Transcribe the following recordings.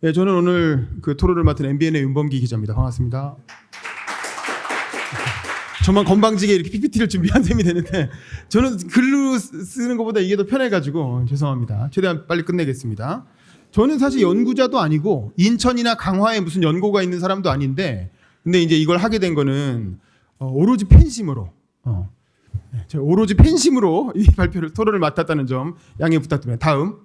네, 저는 오늘 그 토론을 맡은 MBN의 윤범기 기자입니다. 반갑습니다. 저만 건방지게 이렇게 PPT를 준비한 셈이 되는데 저는 글로 쓰는 것보다 이게 더 편해가지고 죄송합니다. 최대한 빨리 끝내겠습니다. 저는 사실 연구자도 아니고 인천이나 강화에 무슨 연고가 있는 사람도 아닌데 근데 이제 이걸 하게 된 거는 오로지 팬심으로 제가 오로지 팬심으로 이 발표를 토론을 맡았다는 점 양해 부탁드립니다. 다음.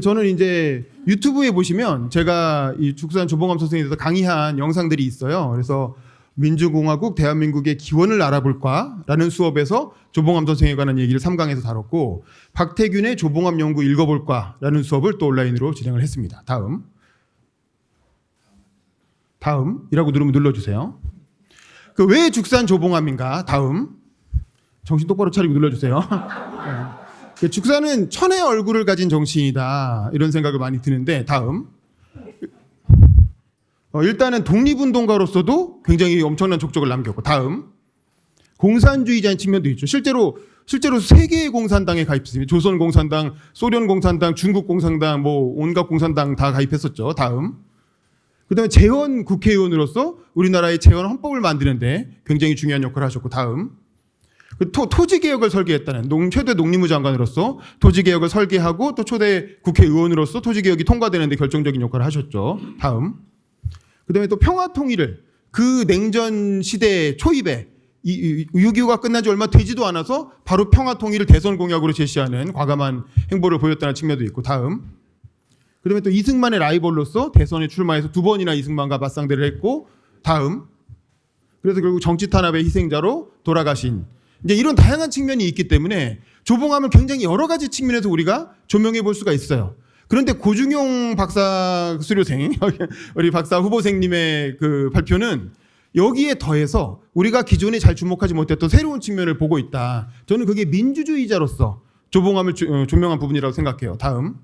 저는 이제 유튜브에 보시면 제가 이 죽산 조봉암 선생에 대해서 강의한 영상들이 있어요. 그래서 민주공화국 대한민국의 기원을 알아볼까라는 수업에서 조봉암 선생에 관한 얘기를 3강에서 다뤘고 박태균의 조봉암 연구 읽어볼까라는 수업을 또 온라인으로 진행을 했습니다. 다음이라고 누르면 눌러주세요. 그 왜 죽산 조봉암인가? 다음. 정신 똑바로 차리고 눌러주세요. 죽산은 천의 얼굴을 가진 정치인이다 이런 생각을 많이 드는데 다음. 일단은 독립운동가로서도 굉장히 엄청난 족적을 남겼고 다음. 공산주의자인 측면도 있죠. 실제로 세 개의 공산당에 가입했습니다. 조선공산당, 소련공산당, 중국공산당, 뭐 온갖 공산당 다 가입했었죠. 다음. 그다음에 재헌 국회의원으로서 우리나라의 재헌 헌법을 만드는데 굉장히 중요한 역할을 하셨고 다음. 토지개혁을 설계했다는 최대 농림부 장관으로서 토지개혁을 설계하고 또 초대 국회의원으로서 토지개혁이 통과되는데 결정적인 역할을 하셨죠. 다음. 그다음에 또 평화통일을 그 냉전 시대 초입에 6.25가 끝난 지 얼마 되지도 않아서 바로 평화통일을 대선 공약으로 제시하는 과감한 행보를 보였다는 측면도 있고 다음. 그다음에 또 이승만의 라이벌로서 대선에 출마해서 2번이나 이승만과 맞상대를 했고 다음. 그래서 결국 정치 탄압의 희생자로 돌아가신 이제 이런 다양한 측면이 있기 때문에 조봉암을 굉장히 여러 가지 측면에서 우리가 조명해 볼 수가 있어요. 그런데 고중용 박사 수료생, 우리 박사 후보생님의 그 발표는 여기에 더해서 우리가 기존에 잘 주목하지 못했던 새로운 측면을 보고 있다. 저는 그게 민주주의자로서 조봉암을 조명한 부분이라고 생각해요. 다음.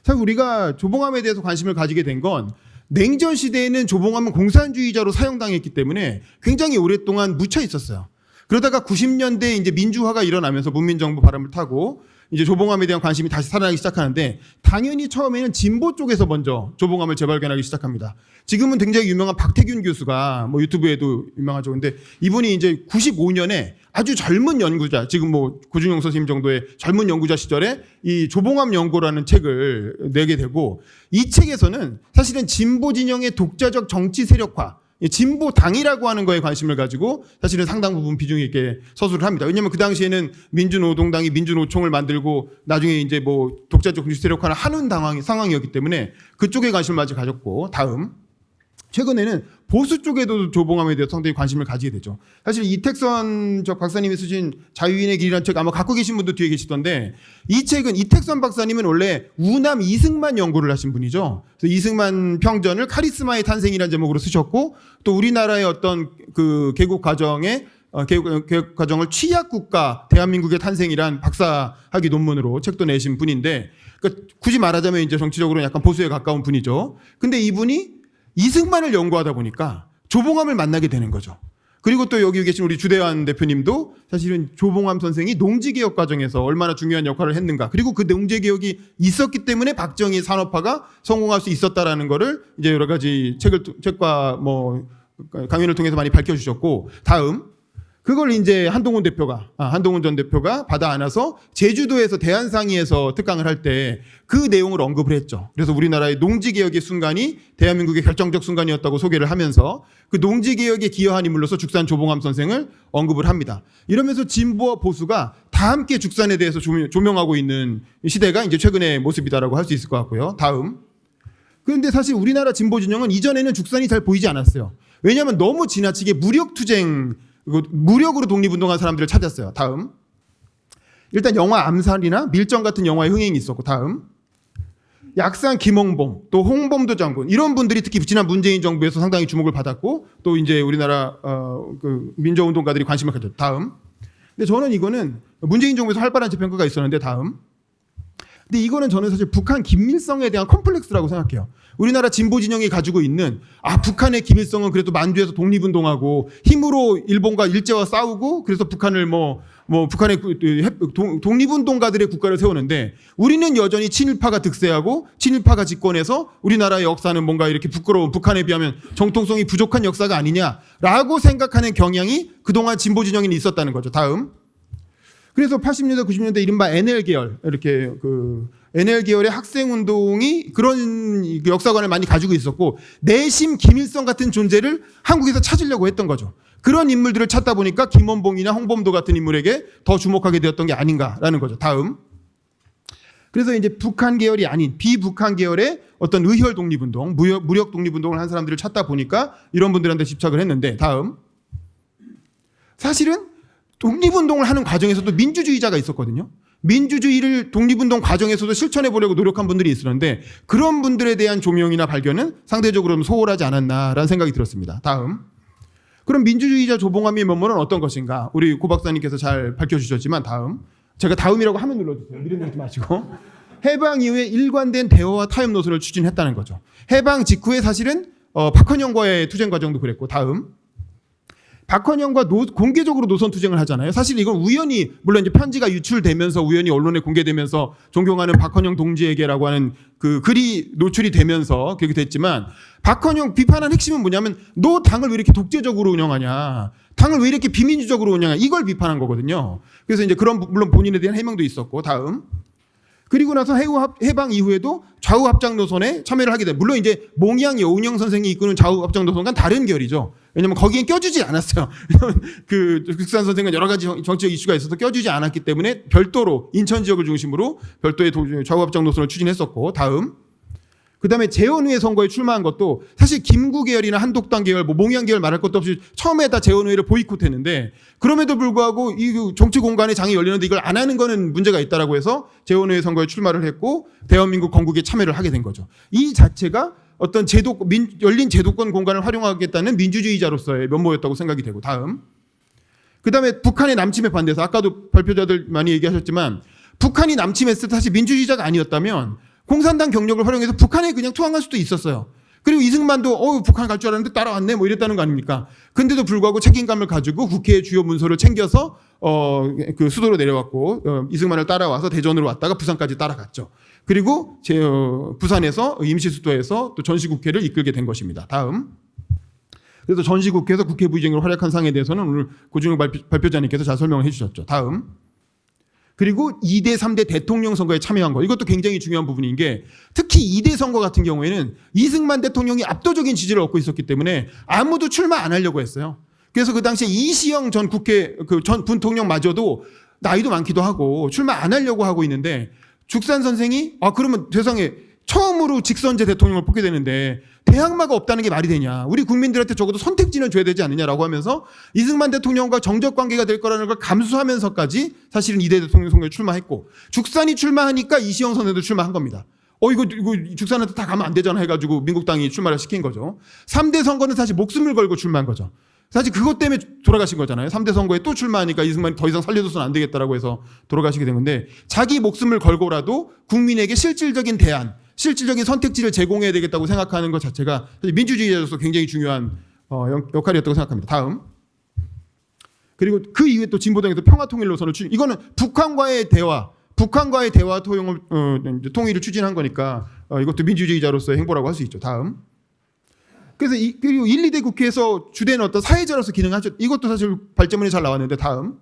사실 우리가 조봉암에 대해서 관심을 가지게 된 건 냉전 시대에는 조봉암은 공산주의자로 사용당했기 때문에 굉장히 오랫동안 묻혀 있었어요. 그러다가 90년대에 이제 민주화가 일어나면서 문민정부 바람을 타고 이제 조봉암에 대한 관심이 다시 살아나기 시작하는데 당연히 처음에는 진보 쪽에서 먼저 조봉암을 재발견하기 시작합니다. 지금은 굉장히 유명한 박태균 교수가 뭐 유튜브에도 유명하죠. 근데 이분이 이제 95년에 아주 젊은 연구자, 지금 뭐 고준용 선생님 정도의 젊은 연구자 시절에 이 조봉암 연구라는 책을 내게 되고 이 책에서는 사실은 진보 진영의 독자적 정치 세력화 진보 당이라고 하는 거에 관심을 가지고 사실은 상당 부분 비중 있게 서술을 합니다. 왜냐하면 그 당시에는 민주노동당이 민주노총을 만들고 나중에 이제 뭐 독자적 정치 세력화를 하는 상황이었기 때문에 그쪽에 관심을 많이 가졌고 다음. 최근에는 보수 쪽에도 조봉암에 대해서 상당히 관심을 가지게 되죠. 사실 이택선 박사님이 쓰신 자유인의 길이라는 책 아마 갖고 계신 분도 뒤에 계시던데 이 책은 이택선 박사님은 원래 우남 이승만 연구를 하신 분이죠. 그래서 이승만 평전을 카리스마의 탄생이라는 제목으로 쓰셨고 또 우리나라의 어떤 그 개국 과정의 개국 과정을 취약국가 대한민국의 탄생이란 박사학위 논문으로 책도 내신 분인데 그러니까 굳이 말하자면 이제 정치적으로 약간 보수에 가까운 분이죠. 근데 이분이 이승만을 연구하다 보니까 조봉암을 만나게 되는 거죠. 그리고 또 여기 계신 우리 주대환 대표님도 사실은 조봉암 선생이 농지개혁 과정에서 얼마나 중요한 역할을 했는가. 그리고 그 농지개혁이 있었기 때문에 박정희 산업화가 성공할 수 있었다라는 거를 이제 여러 가지 책과 뭐 강연을 통해서 많이 밝혀주셨고 다음. 그걸 이제 한동훈 전 대표가 받아 안아서 제주도에서 대한상의에서 특강을 할 때 그 내용을 언급을 했죠. 그래서 우리나라의 농지개혁의 순간이 대한민국의 결정적 순간이었다고 소개를 하면서 그 농지개혁에 기여한 인물로서 죽산 조봉암 선생을 언급을 합니다. 이러면서 진보와 보수가 다 함께 죽산에 대해서 조명하고 있는 시대가 이제 최근의 모습이다라고 할 수 있을 것 같고요. 다음. 그런데 사실 우리나라 진보 진영은 이전에는 죽산이 잘 보이지 않았어요. 왜냐하면 너무 지나치게 무력으로 독립운동한 사람들을 찾았어요. 다음. 일단 영화 암살이나 밀정 같은 영화의 흥행이 있었고 다음. 약산 김홍범, 또 홍범도 장군 이런 분들이 특히 지난 문재인 정부에서 상당히 주목을 받았고 또 이제 우리나라 그 민주운동가들이 관심을 가졌죠. 다음. 근데 저는 이거는 문재인 정부에서 활발한 재평가가 있었는데 다음. 근데 이거는 저는 사실 북한 긴밀성에 대한 컴플렉스라고 생각해요. 우리나라 진보 진영이 가지고 있는 북한의 긴밀성은 그래도 만주에서 독립운동하고 힘으로 일본과 일제와 싸우고 그래서 북한을 뭐 뭐 북한의 독립운동가들의 국가를 세우는데 우리는 여전히 친일파가 득세하고 친일파가 집권해서 우리나라의 역사는 뭔가 이렇게 부끄러운 북한에 비하면 정통성이 부족한 역사가 아니냐라고 생각하는 경향이 그동안 진보 진영에 있었다는 거죠. 다음. 그래서 80년대, 90년대 이른바 NL 계열, 이렇게 NL 계열의 학생 운동이 그런 역사관을 많이 가지고 있었고 내심 김일성 같은 존재를 한국에서 찾으려고 했던 거죠. 그런 인물들을 찾다 보니까 김원봉이나 홍범도 같은 인물에게 더 주목하게 되었던 게 아닌가라는 거죠. 다음. 그래서 이제 북한 계열이 아닌 비북한 계열의 어떤 의혈 독립운동, 무력 독립운동을 한 사람들을 찾다 보니까 이런 분들한테 집착을 했는데 다음. 사실은 독립운동을 하는 과정에서도 민주주의자가 있었거든요. 민주주의를 독립운동 과정에서도 실천해 보려고 노력한 분들이 있었는데 그런 분들에 대한 조명이나 발견은 상대적으로 소홀하지 않았나라는 생각이 들었습니다. 다음. 그럼 민주주의자 조봉암의 면모는 어떤 것인가? 우리 고 박사님께서 잘 밝혀주셨지만 다음. 제가 다음이라고 하면 눌러주세요. 미련 내지 마시고. 해방 이후에 일관된 대화와 타협 노선을 추진했다는 거죠. 해방 직후에 사실은 박헌영과의 투쟁 과정도 그랬고 다음. 박헌영과 공개적으로 노선 투쟁을 하잖아요. 사실 이건 우연히 물론 이제 편지가 유출되면서 우연히 언론에 공개되면서 존경하는 박헌영 동지에게라고 하는 그 글이 노출이 되면서 그렇게 됐지만 박헌영 비판한 핵심은 뭐냐면 너 당을 왜 이렇게 독재적으로 운영하냐. 당을 왜 이렇게 비민주적으로 운영하냐. 이걸 비판한 거거든요. 그래서 이제 그런 물론 본인에 대한 해명도 있었고 다음. 그리고 나서 해방 이후에도 좌우 합작 노선에 참여를 하게 돼. 물론 이제 몽양 여운형 선생이 이끄는 좌우 합작 노선과는 다른 결이죠. 왜냐면 거기엔 껴주지 않았어요. 그 극산 선생은 여러 가지 정치적 이슈가 있어서 껴주지 않았기 때문에 별도로 인천 지역을 중심으로 별도의 좌우 합작 노선을 추진했었고 다음. 그다음에 재헌의회 선거에 출마한 것도 사실 김구 계열이나 한독당 계열, 뭐 몽양 계열 말할 것도 없이 처음에 다 재헌의회를 보이콧했는데 그럼에도 불구하고 이 정치 공간에 장이 열리는데 이걸 안 하는 거는 문제가 있다라고 해서 재헌의회 선거에 출마를 했고 대한민국 건국에 참여를 하게 된 거죠. 이 자체가 어떤 열린 제도권 공간을 활용하겠다는 민주주의자로서의 면모였다고 생각이 되고 다음. 그다음에 북한의 남침에 반대해서 아까도 발표자들 많이 얘기하셨지만 북한이 남침했을 때 사실 민주주의자가 아니었다면 공산당 경력을 활용해서 북한에 그냥 투항할 수도 있었어요. 그리고 이승만도 북한 갈 줄 알았는데 따라왔네 뭐 이랬다는 거 아닙니까? 근데도 불구하고 책임감을 가지고 국회의 주요 문서를 챙겨서 그 수도로 내려왔고 이승만을 따라와서 대전으로 왔다가 부산까지 따라갔죠. 그리고 부산에서 임시수도에서 또 전시국회를 이끌게 된 것입니다. 다음. 그래서 전시국회에서 국회 부의장으로 활약한 상에 대해서는 오늘 고준영 발표자님께서 잘 설명을 해주셨죠. 다음. 그리고 2대, 3대 대통령 선거에 참여한 거. 이것도 굉장히 중요한 부분인 게 특히 2대 선거 같은 경우에는 이승만 대통령이 압도적인 지지를 얻고 있었기 때문에 아무도 출마 안 하려고 했어요. 그래서 그 당시에 이시영 전 국회 전 부통령마저도 나이도 많기도 하고 출마 안 하려고 하고 있는데 죽산 선생이 그러면 세상에 처음으로 직선제 대통령을 뽑게 되는데 대항마가 없다는 게 말이 되냐. 우리 국민들한테 적어도 선택지는 줘야 되지 않느냐라고 하면서 이승만 대통령과 정적 관계가 될 거라는 걸 감수하면서까지 사실은 2대 대통령 선거에 출마했고 죽산이 출마하니까 이시영 선생도 출마한 겁니다. 이거 죽산한테 다 가면 안 되잖아 해가지고 민국당이 출마를 시킨 거죠. 3대 선거는 사실 목숨을 걸고 출마한 거죠. 사실 그것 때문에 돌아가신 거잖아요. 3대 선거에 또 출마하니까 이승만이 더 이상 살려줘서는 안 되겠다라고 해서 돌아가시게 된 건데 자기 목숨을 걸고라도 국민에게 실질적인 대안, 실질적인 선택지를 제공해야 되겠다고 생각하는 것 자체가 민주주의자로서 굉장히 중요한 역할이었다고 생각합니다. 다음. 그리고 그 이후에 또 진보당에서 평화통일 노선을 이거는 북한과의 대화 통일을 추진한 거니까 이것도 민주주의자로서의 행보라고 할 수 있죠. 다음. 그래서 그리고 1, 2대 국회에서 주된 어떤 사회자로서 기능하죠. 이것도 사실 발제문에 잘 나왔는데 다음.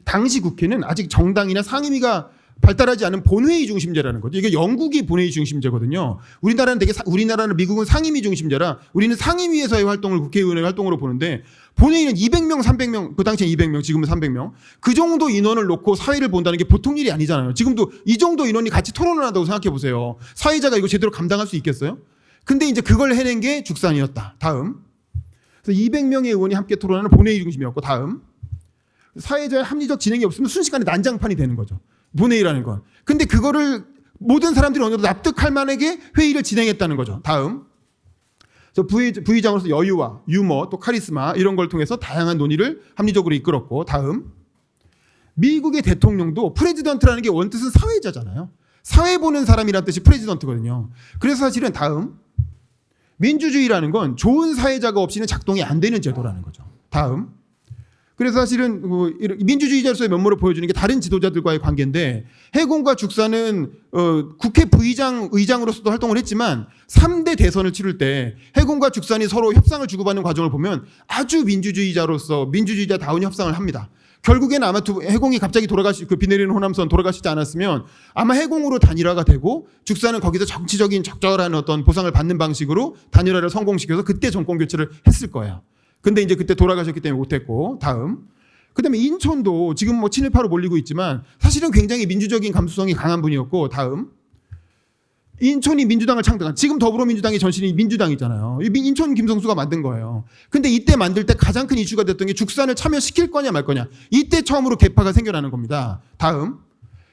당시 국회는 아직 정당이나 상임위가 발달하지 않은 본회의 중심제라는 거죠. 이게 영국이 본회의 중심제거든요. 우리나라는 미국은 상임위 중심제라 우리는 상임위에서의 활동을 국회의원의 활동으로 보는데 본회의는 200명, 300명, 그 당시에 200명, 지금은 300명. 그 정도 인원을 놓고 사회를 본다는 게 보통 일이 아니잖아요. 지금도 이 정도 인원이 같이 토론을 한다고 생각해 보세요. 사회자가 이거 제대로 감당할 수 있겠어요? 근데 이제 그걸 해낸 게 죽산이었다. 다음. 그래서 200명의 의원이 함께 토론하는 본회의 중심이었고 다음. 사회자의 합리적 진행이 없으면 순식간에 난장판이 되는 거죠. 본회의라는 건. 근데 그거를 모든 사람들이 어느 정도 납득할 만하게 회의를 진행했다는 거죠. 다음. 부의장으로서 여유와 유머 또 카리스마 이런 걸 통해서 다양한 논의를 합리적으로 이끌었고 다음. 미국의 대통령도 프레지던트라는 게 원뜻은 사회자잖아요. 사회 보는 사람이란 뜻이 프레지던트거든요. 그래서 사실은 다음. 민주주의라는 건 좋은 사회자가 없이는 작동이 안 되는 제도라는 거죠. 다음. 그래서 사실은 민주주의자로서의 면모를 보여주는 게 다른 지도자들과의 관계인데 해공과 죽사는 국회 의장으로서도 활동을 했지만 3대 대선을 치를 때 해공과 죽산이 서로 협상을 주고받는 과정을 보면 아주 민주주의자다운 협상을 합니다. 결국에는 아마 해공이 갑자기 비 내리는 호남선 돌아가시지 않았으면 아마 해공으로 단일화가 되고 죽사는 거기서 정치적인 적절한 어떤 보상을 받는 방식으로 단일화를 성공시켜서 그때 정권 교체를 했을 거예요. 근데 이제 그때 돌아가셨기 때문에 못했고, 다음. 그 다음에 인천도 지금 뭐 친일파로 몰리고 있지만 사실은 굉장히 민주적인 감수성이 강한 분이었고, 다음. 인천이 민주당을 창당한, 지금 더불어민주당의 전신이 민주당이잖아요. 인천 김성수가 만든 거예요. 근데 이때 만들 때 가장 큰 이슈가 됐던 게 죽산을 참여시킬 거냐 말 거냐. 이때 처음으로 개파가 생겨나는 겁니다. 다음.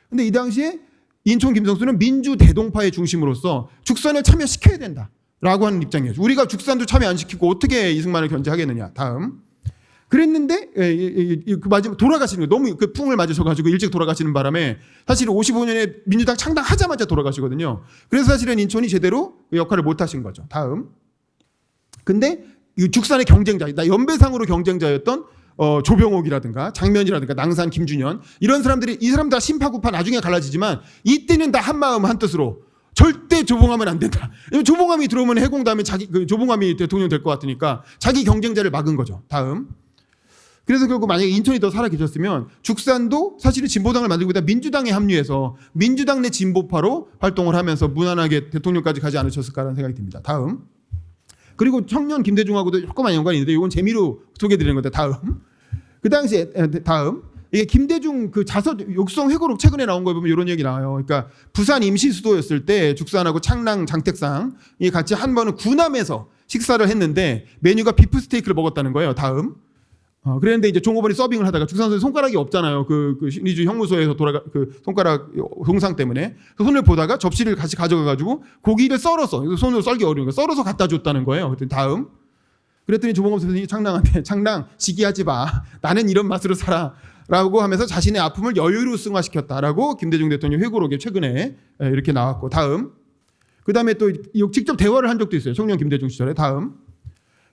근데 이 당시에 인천 김성수는 민주대동파의 중심으로서 죽산을 참여시켜야 된다 라고 하는 입장이었죠. 우리가 죽산도 참여 안 시키고 어떻게 이승만을 견제하겠느냐. 다음. 그랬는데 마지막 돌아가시는 거예요. 너무 그 풍을 맞으셔가지고 일찍 돌아가시는 바람에 사실은 55년에 민주당 창당하자마자 돌아가시거든요. 그래서 사실은 인천이 제대로 역할을 못 하신 거죠. 다음. 근데 이 죽산의 경쟁자, 연배상으로 경쟁자였던 조병옥이라든가 장면이라든가 낭산 김준현 이 사람들 다 심파구파 나중에 갈라지지만 이때는 다 한마음 한뜻으로 절대 조봉하면 안 된다. 조봉함이 들어오면 해공 다음에 조봉함이 대통령 될 것 같으니까 자기 경쟁자를 막은 거죠. 다음. 그래서 결국 만약에 인천이 더 살아 계셨으면 죽산도 사실은 진보당을 만들고 있다 민주당에 합류해서 민주당 내 진보파로 활동을 하면서 무난하게 대통령까지 가지 않으셨을까라는 생각이 듭니다. 다음. 그리고 청년 김대중하고도 조그만 연관이 있는데 이건 재미로 소개해드리는 건데 다음. 그 당시에 다음. 이게 김대중 그 자서 육성 회고록 최근에 나온 거 보면 이런 얘기 나와요. 그러니까 부산 임시 수도였을 때 죽산하고 창랑 장택상이 같이 한 번은 군함에서 식사를 했는데 메뉴가 비프 스테이크를 먹었다는 거예요. 다음. 그랬는데 이제 종업원이 서빙을 하다가 죽산 선생 손가락이 없잖아요. 그 신의주 형무소에서 그 손가락 동상 때문에 그 손을 보다가 접시를 같이 가져가가지고 고기를 썰어서 손으로 썰기 어려운 거 썰어서 갖다 줬다는 거예요. 그랬더니 다음. 그랬더니 조봉업 선생님이 창랑한테 창랑 시기하지 마. 나는 이런 맛으로 살아. 라고 하면서 자신의 아픔을 여유로 승화시켰다라고 김대중 대통령 회고록에 최근에 이렇게 나왔고 다음. 그 다음에 또 직접 대화를 한 적도 있어요. 청년 김대중 시절에. 다음.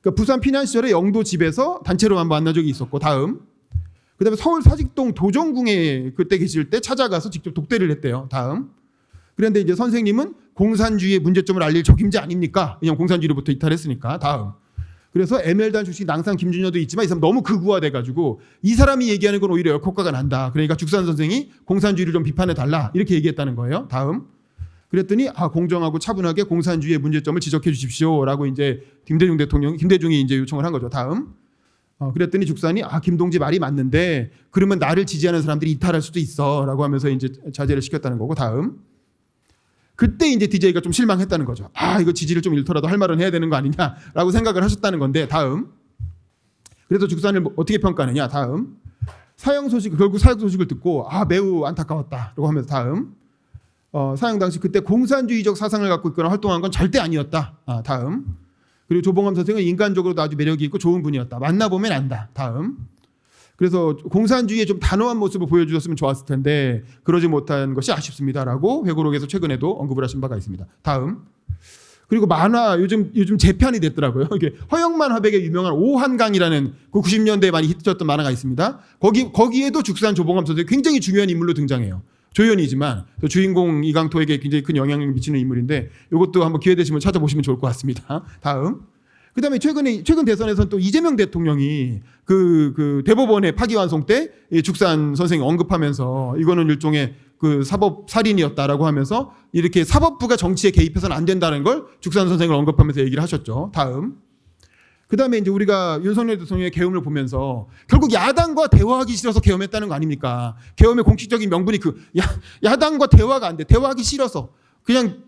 그러니까 부산 피난 시절에 영도 집에서 단체로 한번 만난 적이 있었고 다음. 그 다음에 서울 사직동 도정궁에 그때 계실 때 찾아가서 직접 독대를 했대요. 다음. 그런데 이제 선생님은 공산주의의 문제점을 알릴 적임자 아닙니까? 그냥 공산주의로부터 이탈했으니까. 다음. 그래서 ML단 출신 낭산 김준현도 있지만 이 사람 너무 극우화돼가지고 이 사람이 얘기하는 건 오히려 역효과가 난다. 그러니까 죽산 선생이 공산주의를 좀 비판해달라. 이렇게 얘기했다는 거예요. 다음. 그랬더니 공정하고 차분하게 공산주의의 문제점을 지적해 주십시오라고 이제 김대중이 이제 요청을 한 거죠. 다음. 그랬더니 죽산이 김동지 말이 맞는데 그러면 나를 지지하는 사람들이 이탈할 수도 있어라고 하면서 이제 자제를 시켰다는 거고 다음. 그때 이제 DJ가 좀 실망했다는 거죠. 이거 지지를 좀 잃더라도 할 말은 해야 되는 거 아니냐라고 생각을 하셨다는 건데 다음. 그래서 죽산을 어떻게 평가하느냐 다음. 결국 사형 소식을 듣고 매우 안타까웠다라고 하면서 다음. 사형 당시 그때 공산주의적 사상을 갖고 있거나 활동한 건 절대 아니었다. 다음. 그리고 조봉암 선생은 인간적으로도 아주 매력이 있고 좋은 분이었다. 만나보면 안다. 다음. 그래서 공산주의의 좀 단호한 모습을 보여주셨으면 좋았을 텐데 그러지 못한 것이 아쉽습니다라고 회고록에서 최근에도 언급을 하신 바가 있습니다. 다음. 그리고 만화 요즘 재편이 됐더라고요. 이게 허영만 화백의 유명한 오한강이라는 그 90년대에 많이 히트쳤던 만화가 있습니다. 거기에도 죽산 조봉암 선생이 굉장히 중요한 인물로 등장해요. 조연이지만 주인공 이강토에게 굉장히 큰 영향을 미치는 인물인데 이것도 한번 기회 되시면 찾아보시면 좋을 것 같습니다. 다음. 그다음에 최근 대선에서는 또 이재명 대통령이 그 대법원의 파기환송 때 죽산 선생이 언급하면서 이거는 일종의 그 사법 살인이었다라고 하면서 이렇게 사법부가 정치에 개입해서는 안 된다는 걸 죽산 선생을 언급하면서 얘기를 하셨죠. 다음. 그다음에 이제 우리가 윤석열 대통령의 계엄을 보면서 결국 야당과 대화하기 싫어서 계엄했다는 거 아닙니까? 계엄의 공식적인 명분이 야당과 대화가 안 돼. 대화하기 싫어서 그냥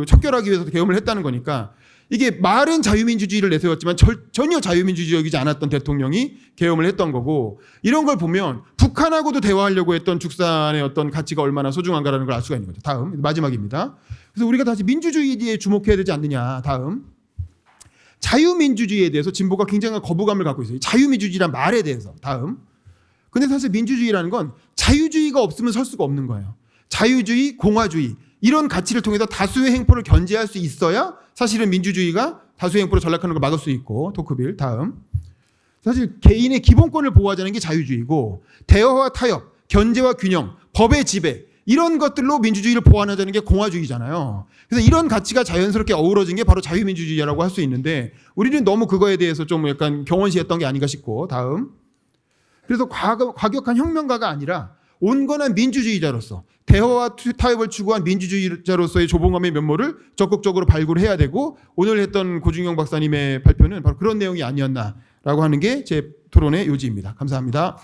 척결하기 위해서 계엄을 했다는 거니까 이게 말은 자유민주주의를 내세웠지만 전혀 자유민주주의적이지 않았던 대통령이 계엄을 했던 거고 이런 걸 보면 북한하고도 대화하려고 했던 죽산의 어떤 가치가 얼마나 소중한가라는 걸 알 수가 있는 거죠. 다음. 마지막입니다. 그래서 우리가 다시 민주주의에 주목해야 되지 않느냐. 다음. 자유민주주의에 대해서 진보가 굉장한 거부감을 갖고 있어요. 자유민주주의란 말에 대해서. 다음. 근데 사실 민주주의라는 건 자유주의가 없으면 설 수가 없는 거예요. 자유주의, 공화주의 이런 가치를 통해서 다수의 행포를 견제할 수 있어야 사실은 민주주의가 다수의 행포로 전락하는 걸 막을 수 있고 토크빌. 다음. 사실 개인의 기본권을 보호하자는 게 자유주의고 대화와 타협, 견제와 균형, 법의 지배 이런 것들로 민주주의를 보완하자는 게 공화주의잖아요. 그래서 이런 가치가 자연스럽게 어우러진 게 바로 자유민주주의라고 할 수 있는데 우리는 너무 그거에 대해서 좀 약간 경원시했던 게 아닌가 싶고 다음. 그래서 과격한 혁명가가 아니라 온건한 민주주의자로서 대화와 타협을 추구한 민주주의자로서의 조봉암의 면모를 적극적으로 발굴해야 되고 오늘 했던 고중영 박사님의 발표는 바로 그런 내용이 아니었나라고 하는 게 제 토론의 요지입니다. 감사합니다.